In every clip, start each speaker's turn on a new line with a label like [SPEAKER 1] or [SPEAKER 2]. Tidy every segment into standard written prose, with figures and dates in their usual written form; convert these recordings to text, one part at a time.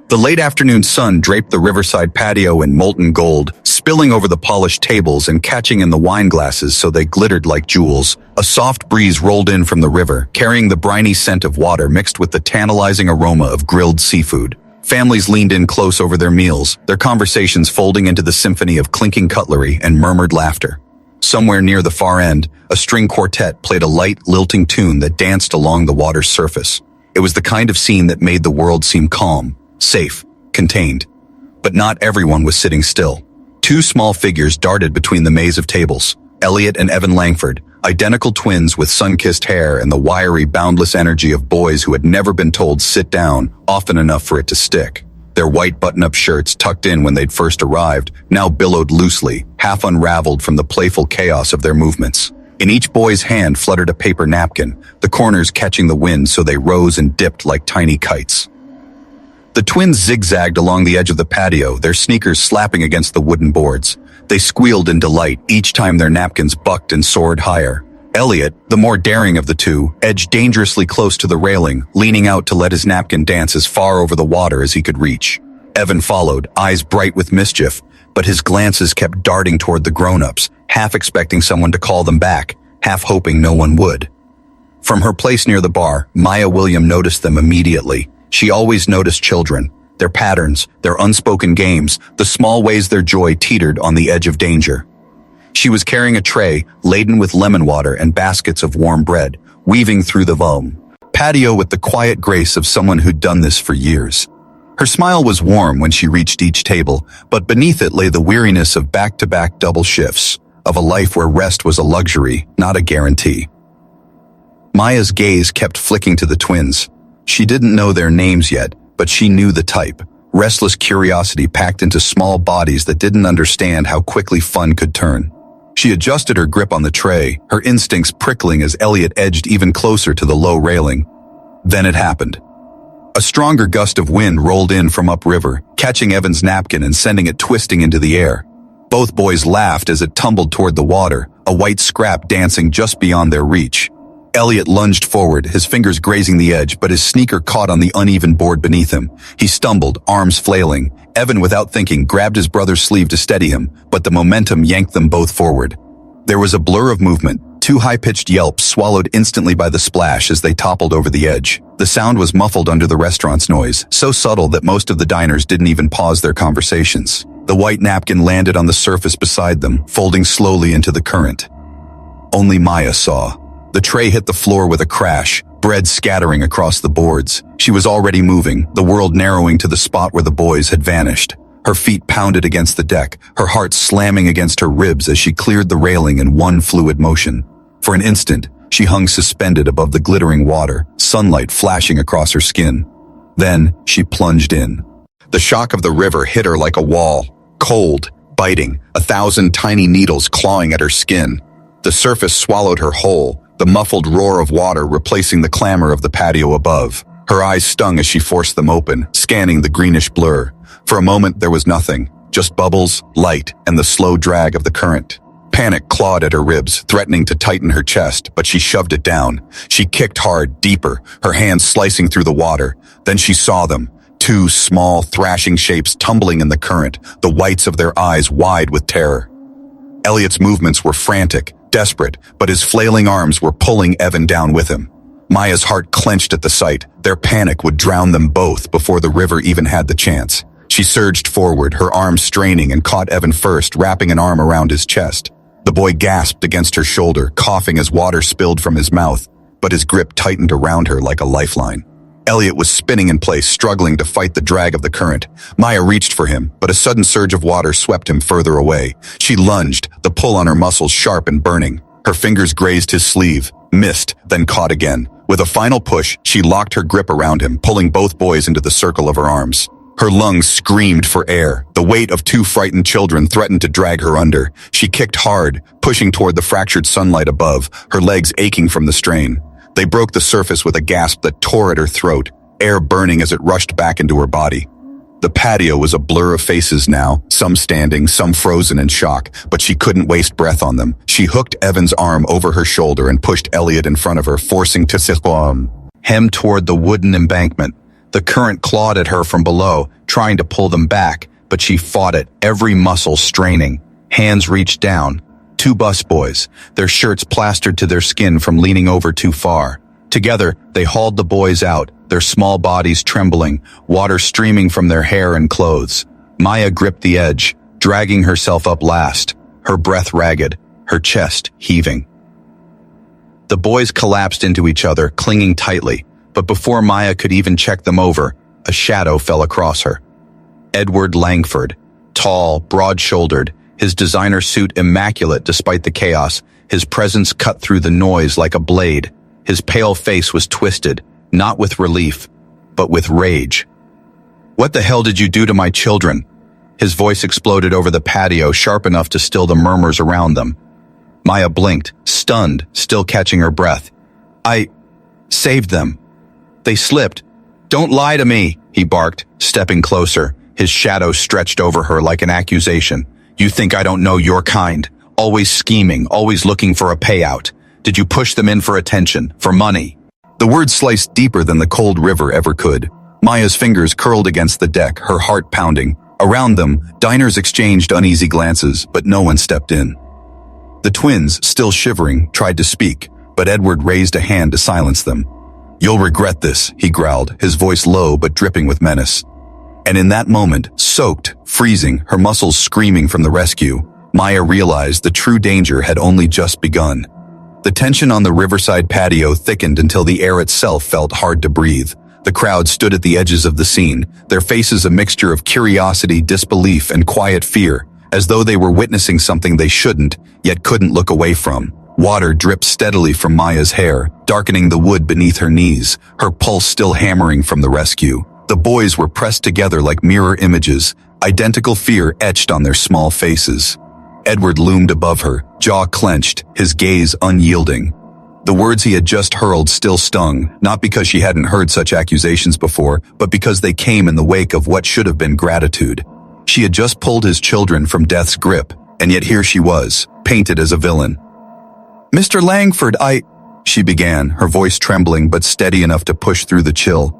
[SPEAKER 1] The late afternoon sun draped the Riverside Patio in molten gold, spilling over the polished tables and catching in the wine glasses so they glittered like jewels. A soft breeze rolled in from the river, carrying the briny scent of water mixed with the tantalizing aroma of grilled seafood. Families leaned in close over their meals, their conversations folding into the symphony of clinking cutlery and murmured laughter. Somewhere near the far end, a string quartet played a light, lilting tune that danced along the water's surface. It was the kind of scene that made the world seem calm, safe, contained. But not everyone was sitting still. Two small figures darted between the maze of tables. Elliot and Evan Langford, identical twins with sun-kissed hair and the wiry, boundless energy of boys who had never been told sit down often enough for it to stick. Their white button-up shirts, tucked in when they'd first arrived, now billowed loosely, half unraveled from the playful chaos of their movements. In each boy's hand fluttered a paper napkin, the corners catching the wind so they rose and dipped like tiny kites. The twins zigzagged along the edge of the patio, their sneakers slapping against the wooden boards. They squealed in delight each time their napkins bucked and soared higher. Elliot, the more daring of the two, edged dangerously close to the railing, leaning out to let his napkin dance as far over the water as he could reach. Evan followed, eyes bright with mischief, but his glances kept darting toward the grown-ups, half expecting someone to call them back, half hoping no one would. From her place near the bar, Maya William noticed them immediately. She always noticed children, their patterns, their unspoken games, the small ways their joy teetered on the edge of danger. She was carrying a tray laden with lemon water and baskets of warm bread, weaving through the patio with the quiet grace of someone who'd done this for years. Her smile was warm when she reached each table, but beneath it lay the weariness of back-to-back double shifts, of a life where rest was a luxury, not a guarantee. Maya's gaze kept flicking to the twins. She didn't know their names yet, but she knew the type. Restless curiosity packed into small bodies that didn't understand how quickly fun could turn. She adjusted her grip on the tray, her instincts prickling as Elliot edged even closer to the low railing. Then it happened. A stronger gust of wind rolled in from upriver, catching Evan's napkin and sending it twisting into the air. Both boys laughed as it tumbled toward the water, a white scrap dancing just beyond their reach. Elliot lunged forward, his fingers grazing the edge, but his sneaker caught on the uneven board beneath him. He stumbled, arms flailing. Evan, without thinking, grabbed his brother's sleeve to steady him, but the momentum yanked them both forward. There was a blur of movement, two high-pitched yelps swallowed instantly by the splash as they toppled over the edge. The sound was muffled under the restaurant's noise, so subtle that most of the diners didn't even pause their conversations. The white napkin landed on the surface beside them, folding slowly into the current. Only Maya saw. The tray hit the floor with a crash, bread scattering across the boards. She was already moving, the world narrowing to the spot where the boys had vanished. Her feet pounded against the deck, her heart slamming against her ribs as she cleared the railing in one fluid motion. For an instant, she hung suspended above the glittering water, sunlight flashing across her skin. Then, she plunged in. The shock of the river hit her like a wall, cold, biting, 1,000 tiny needles clawing at her skin. The surface swallowed her whole, the muffled roar of water replacing the clamor of the patio above. Her eyes stung as she forced them open, scanning the greenish blur. For a moment there was nothing, just bubbles, light, and the slow drag of the current. Panic clawed at her ribs, threatening to tighten her chest, but she shoved it down. She kicked hard, deeper, her hands slicing through the water. Then she saw them, two small, thrashing shapes tumbling in the current, the whites of their eyes wide with terror. Elliot's movements were frantic, desperate, but his flailing arms were pulling Evan down with him. Maya's heart clenched at the sight. Their panic would drown them both before the river even had the chance. She surged forward, her arms straining, and caught Evan first, wrapping an arm around his chest. The boy gasped against her shoulder, coughing as water spilled from his mouth, but his grip tightened around her like a lifeline. Elliot was spinning in place, struggling to fight the drag of the current. Maya reached for him, but a sudden surge of water swept him further away. She lunged, the pull on her muscles sharp and burning. Her fingers grazed his sleeve, missed, then caught again. With a final push, she locked her grip around him, pulling both boys into the circle of her arms. Her lungs screamed for air. The weight of two frightened children threatened to drag her under. She kicked hard, pushing toward the fractured sunlight above, her legs aching from the strain. They broke the surface with a gasp that tore at her throat, air burning as it rushed back into her body. The patio was a blur of faces now, some standing, some frozen in shock, but she couldn't waste breath on them. She hooked Evan's arm over her shoulder and pushed Elliot in front of her, forcing to him toward the wooden embankment. The current clawed at her from below, trying to pull them back, but she fought it, every muscle straining. Hands reached down. Two busboys, their shirts plastered to their skin from leaning over too far. Together, they hauled the boys out, their small bodies trembling, water streaming from their hair and clothes. Maya gripped the edge, dragging herself up last, her breath ragged, her chest heaving. The boys collapsed into each other, clinging tightly, but before Maya could even check them over, a shadow fell across her. Edward Langford, tall, broad-shouldered, his designer suit immaculate despite the chaos, his presence cut through the noise like a blade. His pale face was twisted, not with relief, but with rage. "What the hell did you do to my children?" His voice exploded over the patio, sharp enough to still the murmurs around them. Maya blinked, stunned, still catching her breath. "I saved them. They slipped. Don't lie to me," he barked, stepping closer. His shadow stretched over her like an accusation. "You think I don't know your kind? Always scheming, always looking for a payout. Did you push them in for attention, for money?" The words sliced deeper than the cold river ever could. Maya's fingers curled against the deck, her heart pounding. Around them, diners exchanged uneasy glances, but no one stepped in. The twins, still shivering, tried to speak, but Edward raised a hand to silence them. "You'll regret this," he growled, his voice low but dripping with menace. And in that moment, soaked, freezing, her muscles screaming from the rescue, Maya realized the true danger had only just begun. The tension on the Riverside Patio thickened until the air itself felt hard to breathe. The crowd stood at the edges of the scene, their faces a mixture of curiosity, disbelief, and quiet fear, as though they were witnessing something they shouldn't, yet couldn't look away from. Water dripped steadily from Maya's hair, darkening the wood beneath her knees, her pulse still hammering from the rescue. The boys were pressed together like mirror images, identical fear etched on their small faces. Edward loomed above her, jaw clenched, his gaze unyielding. The words he had just hurled still stung, not because she hadn't heard such accusations before, but because they came in the wake of what should have been gratitude. She had just pulled his children from death's grip, and yet here she was, painted as a villain. "Mr. Langford, she began, her voice trembling but steady enough to push through the chill.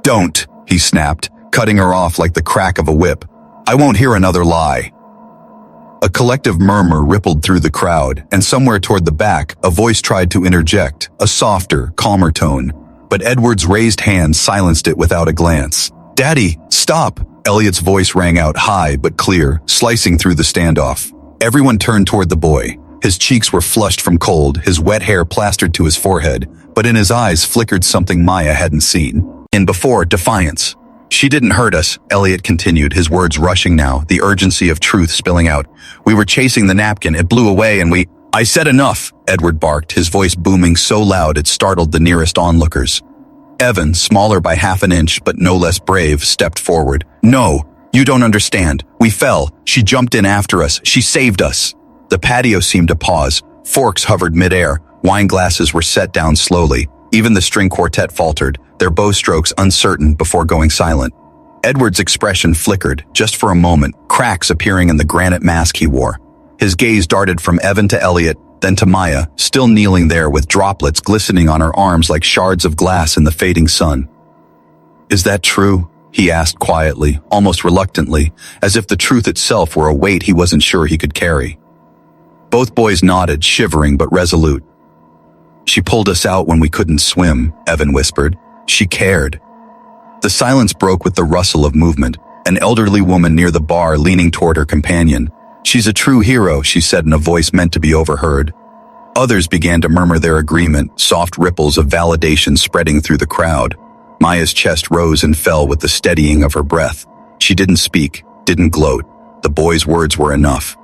[SPEAKER 1] "Don't," he snapped, cutting her off like the crack of a whip. "I won't hear another lie." A collective murmur rippled through the crowd, and somewhere toward the back, a voice tried to interject, a softer, calmer tone. But Edward's raised hand silenced it without a glance. "Daddy, stop!" Elliot's voice rang out high but clear, slicing through the standoff. Everyone turned toward the boy. His cheeks were flushed from cold, his wet hair plastered to his forehead, but in his eyes flickered something Maya hadn't seen. In before, defiance. "She didn't hurt us," Elliot continued, his words rushing now, the urgency of truth spilling out. "We were chasing the napkin, it blew away and we—" "I said enough," Edward barked, his voice booming so loud it startled the nearest onlookers. Evan, smaller by half an inch but no less brave, stepped forward. "No, you don't understand. We fell. She jumped in after us. She saved us." The patio seemed to pause. Forks hovered midair. Wine glasses were set down slowly. Even the string quartet faltered, their bow strokes uncertain before going silent. Edward's expression flickered, just for a moment, cracks appearing in the granite mask he wore. His gaze darted from Evan to Elliot, then to Maya, still kneeling there with droplets glistening on her arms like shards of glass in the fading sun. "Is that true?" he asked quietly, almost reluctantly, as if the truth itself were a weight he wasn't sure he could carry. Both boys nodded, shivering but resolute. "She pulled us out when we couldn't swim," Evan whispered. "She cared." The silence broke with the rustle of movement, an elderly woman near the bar leaning toward her companion. "She's a true hero," she said in a voice meant to be overheard. Others began to murmur their agreement, soft ripples of validation spreading through the crowd. Maya's chest rose and fell with the steadying of her breath. She didn't speak, didn't gloat. The boy's words were enough.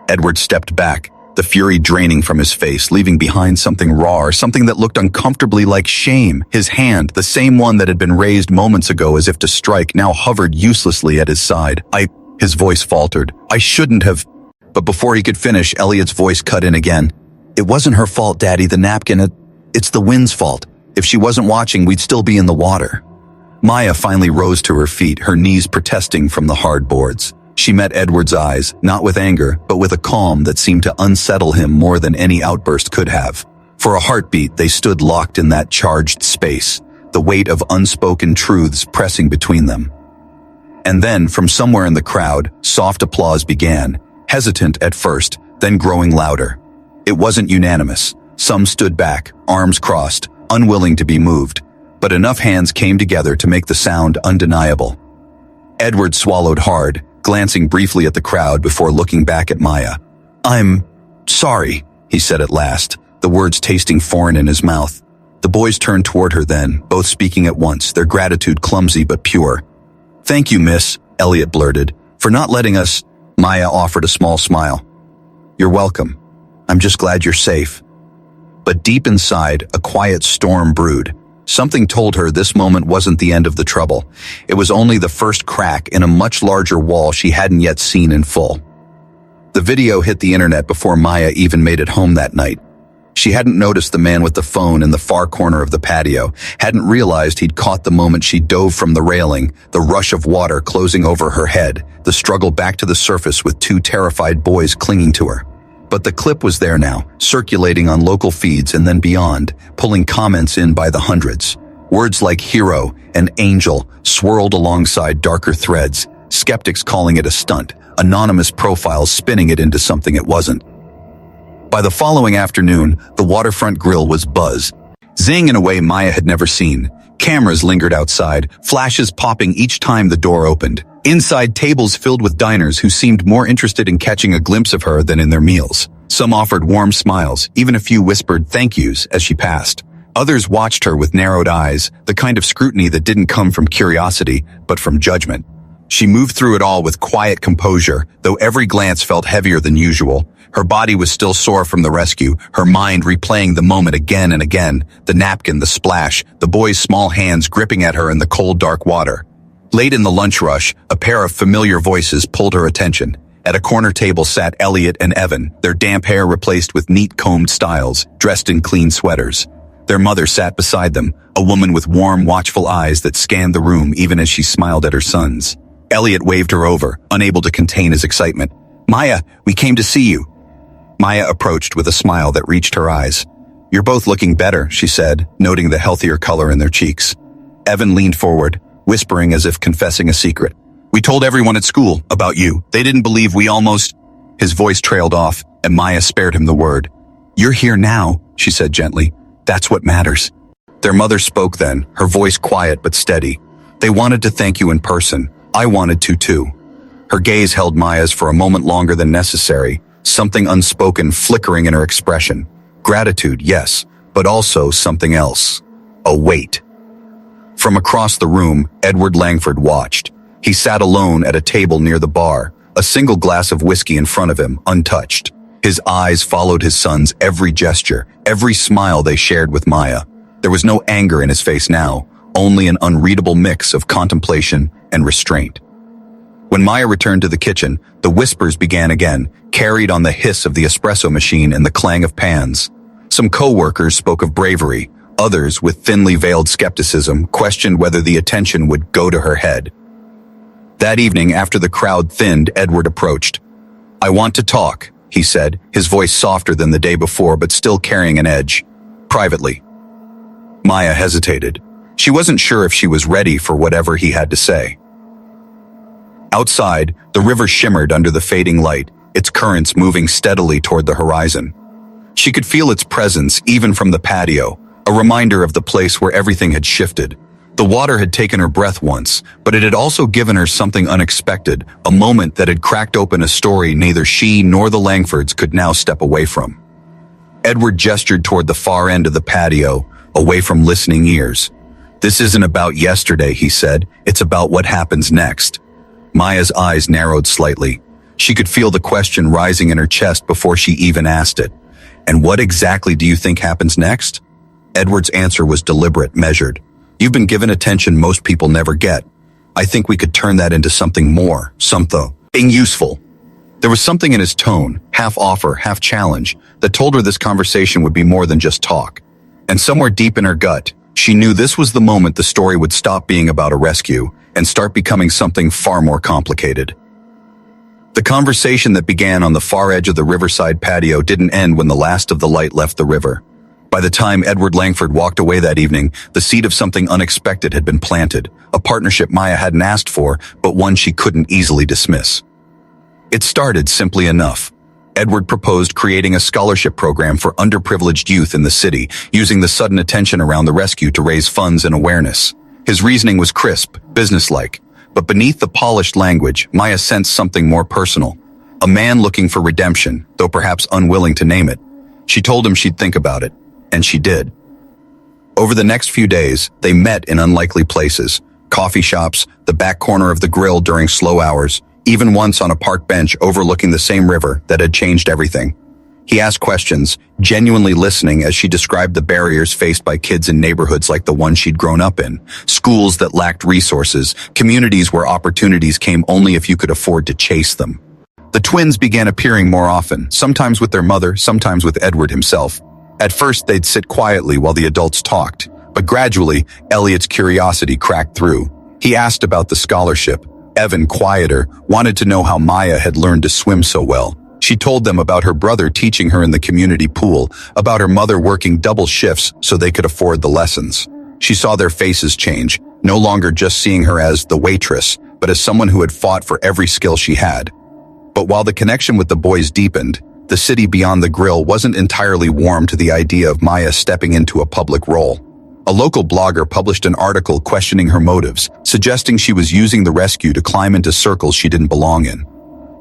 [SPEAKER 1] Edward stepped back, the fury draining from his face, leaving behind something raw, something that looked uncomfortably like shame. His hand, the same one that had been raised moments ago as if to strike, now hovered uselessly at his side. His voice faltered. "I shouldn't have—" But before he could finish, Elliot's voice cut in again. "It wasn't her fault, Daddy, the napkin. It's the wind's fault. If she wasn't watching, we'd still be in the water." Maya finally rose to her feet, her knees protesting from the hard boards. She met Edward's eyes, not with anger, but with a calm that seemed to unsettle him more than any outburst could have. For a heartbeat, they stood locked in that charged space. the weight of unspoken truths pressing between them. And then, from somewhere in the crowd, soft applause began, hesitant at first, then growing louder. It wasn't unanimous. Some stood back, arms crossed, unwilling to be moved, but enough hands came together to make the sound undeniable. Edward swallowed hard, glancing briefly at the crowd before looking back at Maya. "I'm sorry," he said at last, the words tasting foreign in his mouth. The boys turned toward her then, both speaking at once, their gratitude clumsy but pure. "Thank you, miss," Elliot blurted, "for not letting us—" Maya offered a small smile. "You're welcome. I'm just glad you're safe." But deep inside, a quiet storm brewed. Something told her this moment wasn't the end of the trouble. It was only the first crack in a much larger wall she hadn't yet seen in full. The video hit the internet before Maya even made it home that night. She hadn't noticed the man with the phone in the far corner of the patio, hadn't realized he'd caught the moment she dove from the railing, the rush of water closing over her head, the struggle back to the surface with two terrified boys clinging to her. But the clip was there now, circulating on local feeds and then beyond, pulling comments in by the hundreds. Words like hero and angel swirled alongside darker threads, skeptics calling it a stunt, anonymous profiles spinning it into something it wasn't. By the following afternoon, the waterfront grill was buzz, zing in a way Maya had never seen. Cameras lingered outside, flashes popping each time the door opened. Inside, tables filled with diners who seemed more interested in catching a glimpse of her than in their meals. Some offered warm smiles, even a few whispered thank yous as she passed. Others watched her with narrowed eyes, the kind of scrutiny that didn't come from curiosity, but from judgment. She moved through it all with quiet composure, though every glance felt heavier than usual. Her body was still sore from the rescue, her mind replaying the moment again and again, the napkin, the splash, the boy's small hands gripping at her in the cold, dark water. Late in the lunch rush, a pair of familiar voices pulled her attention. At a corner table sat Elliot and Evan, their damp hair replaced with neat combed styles, dressed in clean sweaters. Their mother sat beside them, a woman with warm, watchful eyes that scanned the room even as she smiled at her sons. Elliot waved her over, unable to contain his excitement. "Maya, we came to see you." Maya approached with a smile that reached her eyes. "You're both looking better," she said, noting the healthier color in their cheeks. Evan leaned forward, whispering as if confessing a secret. "We told everyone at school about you. They didn't believe we almost—" His voice trailed off, and Maya spared him the word. "You're here now," she said gently. "That's what matters." Their mother spoke then, her voice quiet but steady. "They wanted to thank you in person. I wanted to too." Her gaze held Maya's for a moment longer than necessary, something unspoken flickering in her expression. Gratitude, yes, but also something else. A weight. From across the room, Edward Langford watched. He sat alone at a table near the bar, a single glass of whiskey in front of him, untouched. His eyes followed his son's every gesture, every smile they shared with Maya. There was no anger in his face now, only an unreadable mix of contemplation and restraint. When Maya returned to the kitchen, the whispers began again, carried on the hiss of the espresso machine and the clang of pans. Some co-workers spoke of bravery, others, with thinly veiled skepticism, questioned whether the attention would go to her head. That evening, after the crowd thinned, Edward approached. "I want to talk," he said, his voice softer than the day before but still carrying an edge. "Privately." Maya hesitated. She wasn't sure if she was ready for whatever he had to say. Outside, the river shimmered under the fading light, its currents moving steadily toward the horizon. She could feel its presence even from the patio, a reminder of the place where everything had shifted. The water had taken her breath once, but it had also given her something unexpected, a moment that had cracked open a story neither she nor the Langfords could now step away from. Edward gestured toward the far end of the patio, away from listening ears. "This isn't about yesterday," he said. "It's about what happens next." Maya's eyes narrowed slightly. She could feel the question rising in her chest before she even asked it. "And what exactly do you think happens next?" Edward's answer was deliberate, measured. "You've been given attention most people never get. I think we could turn that into something more, something useful." There was something in his tone, half offer, half challenge, that told her this conversation would be more than just talk. And somewhere deep in her gut, she knew this was the moment the story would stop being about a rescue and start becoming something far more complicated. The conversation that began on the far edge of the Riverside Patio didn't end when the last of the light left the river. By the time Edward Langford walked away that evening, the seed of something unexpected had been planted, a partnership Maya hadn't asked for, but one she couldn't easily dismiss. It started simply enough. Edward proposed creating a scholarship program for underprivileged youth in the city, using the sudden attention around the rescue to raise funds and awareness. His reasoning was crisp, businesslike, but beneath the polished language, Maya sensed something more personal. A man looking for redemption, though perhaps unwilling to name it. She told him she'd think about it, and she did. Over the next few days, they met in unlikely places, coffee shops, the back corner of the grill during slow hours, even once on a park bench overlooking the same river that had changed everything. He asked questions, genuinely listening as she described the barriers faced by kids in neighborhoods like the one she'd grown up in, schools that lacked resources, communities where opportunities came only if you could afford to chase them. The twins began appearing more often, sometimes with their mother, sometimes with Edward himself. At first, they'd sit quietly while the adults talked, but gradually, Elliot's curiosity cracked through. He asked about the scholarship. Evan, quieter, wanted to know how Maya had learned to swim so well. She told them about her brother teaching her in the community pool, about her mother working double shifts so they could afford the lessons. She saw their faces change, no longer just seeing her as the waitress, but as someone who had fought for every skill she had. But while the connection with the boys deepened, the city beyond the grill wasn't entirely warm to the idea of Maya stepping into a public role. A local blogger published an article questioning her motives, suggesting she was using the rescue to climb into circles she didn't belong in.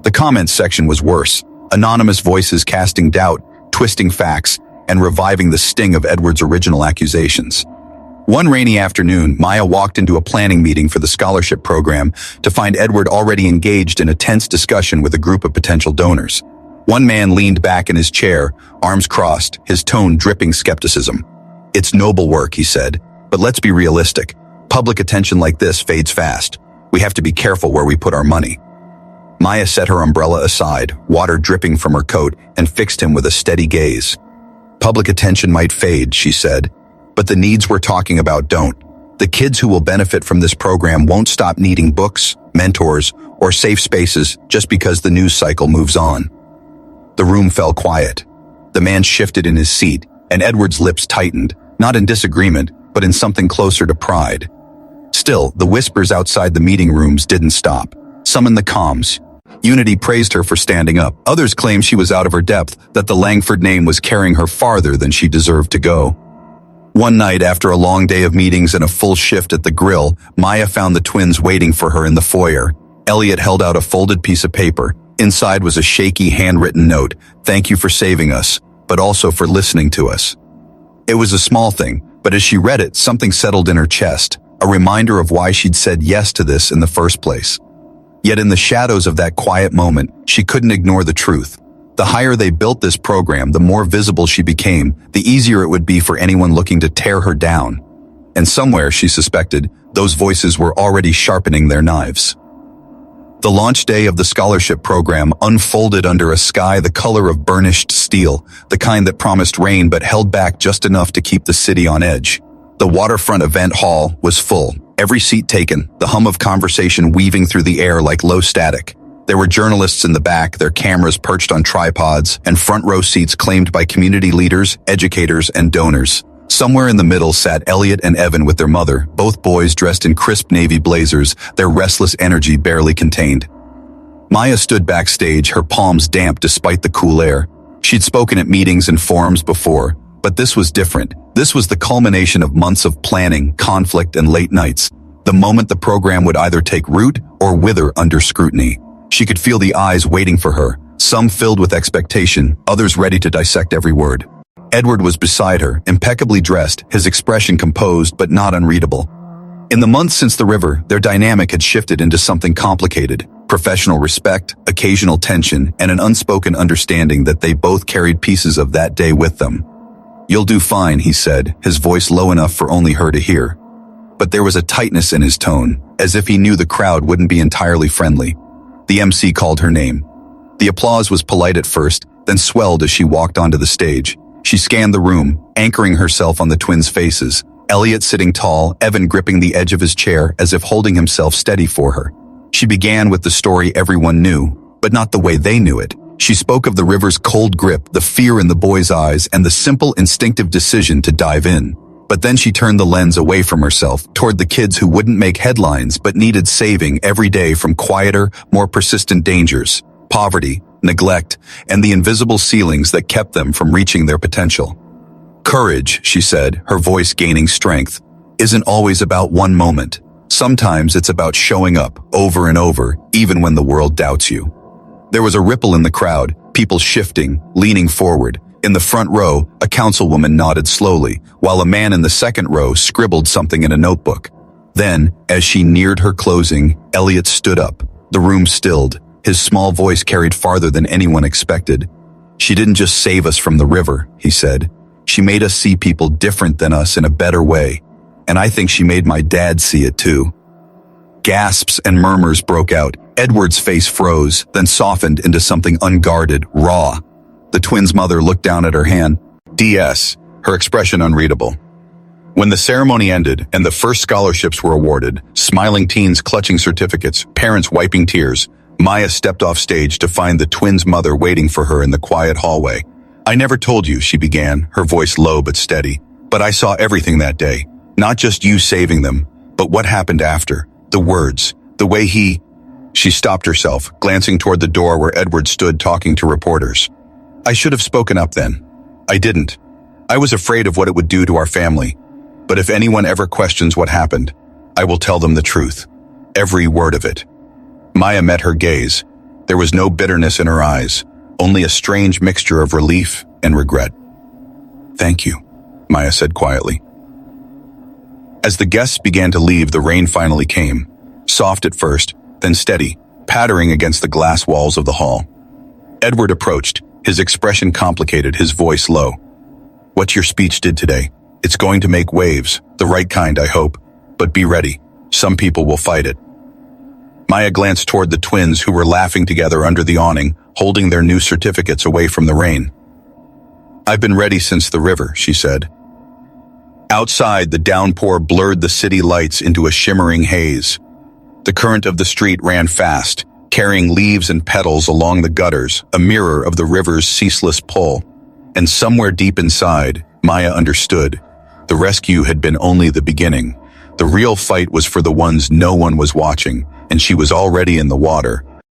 [SPEAKER 1] The comments section was worse, anonymous voices casting doubt, twisting facts, and reviving the sting of Edward's original accusations. One rainy afternoon, Maya walked into a planning meeting for the scholarship program to find Edward already engaged in a tense discussion with a group of potential donors. One man leaned back in his chair, arms crossed, his tone dripping skepticism. "It's noble work," he said, "but let's be realistic. Public attention like this fades fast. We have to be careful where we put our money." Maya set her umbrella aside, water dripping from her coat, and fixed him with a steady gaze. "Public attention might fade," she said, "but the needs we're talking about don't. The kids who will benefit from this program won't stop needing books, mentors, or safe spaces just because the news cycle moves on." The room fell quiet. The man shifted in his seat, and Edward's lips tightened, not in disagreement, but in something closer to pride. Still, the whispers outside the meeting rooms didn't stop. Some in the comms. Unity praised her for standing up. Others claimed she was out of her depth, that the Langford name was carrying her farther than she deserved to go. One night, after a long day of meetings and a full shift at the grill, Maya found the twins waiting for her in the foyer. Elliot held out a folded piece of paper. Inside was a shaky, handwritten note. "Thank you for saving us, but also for listening to us." It was a small thing, but as she read it, something settled in her chest, a reminder of why she'd said yes to this in the first place. Yet in the shadows of that quiet moment, she couldn't ignore the truth. The higher they built this program, the more visible she became, the easier it would be for anyone looking to tear her down. And somewhere, she suspected, those voices were already sharpening their knives. The launch day of the scholarship program unfolded under a sky the color of burnished steel, the kind that promised rain but held back just enough to keep the city on edge. The waterfront event hall was full, every seat taken, the hum of conversation weaving through the air like low static. There were journalists in the back, their cameras perched on tripods, and front row seats claimed by community leaders, educators, and donors. Somewhere in the middle sat Elliot and Evan with their mother, both boys dressed in crisp navy blazers, their restless energy barely contained. Maya stood backstage, her palms damp despite the cool air. She'd spoken at meetings and forums before, but this was different. This was the culmination of months of planning, conflict, and late nights. The moment the program would either take root or wither under scrutiny. She could feel the eyes waiting for her, some filled with expectation, others ready to dissect every word. Edward was beside her, impeccably dressed, his expression composed but not unreadable. In the months since the river, their dynamic had shifted into something complicated. Professional respect, occasional tension, and an unspoken understanding that they both carried pieces of that day with them. "You'll do fine," he said, his voice low enough for only her to hear. But there was a tightness in his tone, as if he knew the crowd wouldn't be entirely friendly. The MC called her name. The applause was polite at first, then swelled as she walked onto the stage. She scanned the room, anchoring herself on the twins' faces, Elliot sitting tall, Evan gripping the edge of his chair as if holding himself steady for her. She began with the story everyone knew, but not the way they knew it. She spoke of the river's cold grip, the fear in the boy's eyes, and the simple, instinctive decision to dive in. But then she turned the lens away from herself, toward the kids who wouldn't make headlines but needed saving every day from quieter, more persistent dangers: poverty, neglect, and the invisible ceilings that kept them from reaching their potential. Courage, she said, her voice gaining strength, isn't always about one moment. Sometimes it's about showing up, over and over, even when the world doubts you. There was a ripple in the crowd, people shifting, leaning forward. In the front row, a councilwoman nodded slowly, while a man in the second row scribbled something in a notebook. Then, as she neared her closing, Elliot stood up. The room stilled. His small voice carried farther than anyone expected. "She didn't just save us from the river," he said. "She made us see people different than us in a better way. And I think she made my dad see it too." Gasps and murmurs broke out. Edward's face froze, then softened into something unguarded, raw. The twins' mother looked down at her hand. DS, her expression unreadable. When the ceremony ended and the first scholarships were awarded, smiling teens clutching certificates, parents wiping tears, Maya stepped off stage to find the twins' mother waiting for her in the quiet hallway. "I never told you," she began, her voice low but steady. "But I saw everything that day. Not just you saving them, but what happened after. The words, the way he—" She stopped herself, glancing toward the door where Edward stood talking to reporters. "I should have spoken up then. I didn't. I was afraid of what it would do to our family. But if anyone ever questions what happened, I will tell them the truth. Every word of it." Maya met her gaze. There was no bitterness in her eyes, only a strange mixture of relief and regret. "Thank you," Maya said quietly. As the guests began to leave, the rain finally came, soft at first, then steady, pattering against the glass walls of the hall. Edward approached, his expression complicated, his voice low. "What your speech did today, it's going to make waves, the right kind, I hope, but be ready. Some people will fight it." Maya glanced toward the twins who were laughing together under the awning, holding their new certificates away from the rain. "I've been ready since the river," she said. Outside, the downpour blurred the city lights into a shimmering haze. The current of the street ran fast, carrying leaves and petals along the gutters, a mirror of the river's ceaseless pull. And somewhere deep inside, Maya understood. The rescue had been only the beginning. The real fight was for the ones no one was watching, and she was already in the water,